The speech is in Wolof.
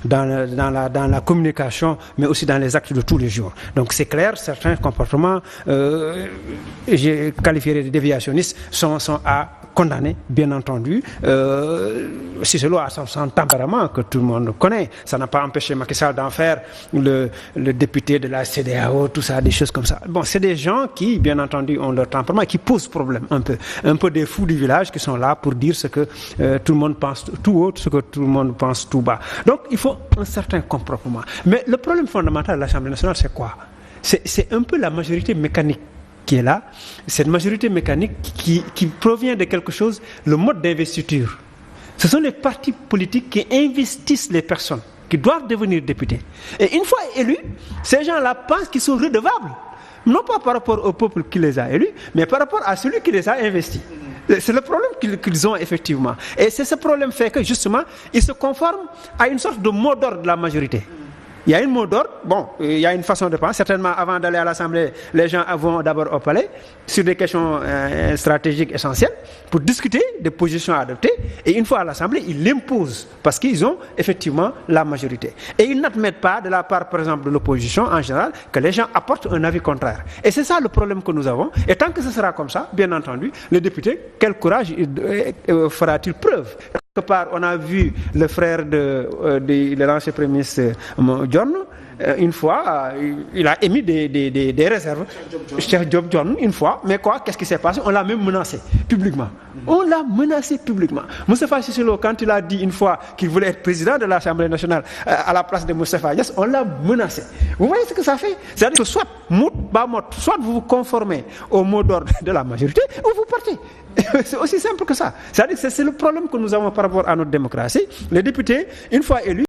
dans la communication, mais aussi dans les actes de tous les jours. Donc c'est clair, certains comportements, j'ai qualifié de déviationnistes, sont à condamner, bien entendu. Cicelo a son tempérament que tout le monde connaît. Ça n'a pas empêché Macky Sall d'en faire le député de la CEDEAO, tout ça, des choses comme ça. Bon, c'est des gens qui, bien entendu, ont leur tempérament, qui posent problème un peu des fous du village qui sont là pour dire ce que tout le monde pense tout haut, ce que tout le monde pense tout bas. Donc, il faut un certain comportement. Mais le problème fondamental de l'Assemblée nationale, c'est quoi? C'est un peu la majorité mécanique qui est là. Cette majorité mécanique qui provient de quelque chose, le mode d'investiture. Ce sont les partis politiques qui investissent les personnes qui doivent devenir députés. Et une fois élus, ces gens-là pensent qu'ils sont redevables. Non pas par rapport au peuple qui les a élus, mais par rapport à celui qui les a investis. C'est le problème qu'ils ont effectivement. Et c'est ce problème fait que justement, ils se conforment à une sorte de mot d'ordre de la majorité. Il y a une mot d'ordre, bon, il y a une façon de penser. Certainement, avant d'aller à l'Assemblée, les gens vont d'abord au palais sur des questions stratégiques essentielles pour discuter des positions à adopter. Et une fois à l'Assemblée, ils l'imposent parce qu'ils ont effectivement la majorité. Et ils n'admettent pas, de la part, par exemple, de l'opposition en général, que les gens apportent un avis contraire. Et c'est ça le problème que nous avons. Et tant que ce sera comme ça, bien entendu, le député, quel courage fera-t-il preuve? Quelque part, on a vu le frère de l'ancien Premier ministre John, une fois, il a émis des réserves. Cheikh Diop John, une fois, mais quoi, qu'est-ce qui s'est passé? On l'a même menacé publiquement. On l'a menacé publiquement. Moustapha Cissé Lo, quand il a dit une fois qu'il voulait être président de l'Assemblée nationale à la place de Moustapha Niasse, on l'a menacé. Vous voyez ce que ça fait? C'est-à-dire que soit soit vous vous conformez au mot d'ordre de la majorité, ou vous partez. C'est aussi simple que ça. C'est-à-dire que c'est le problème que nous avons par rapport à notre démocratie. Les députés, une fois élus,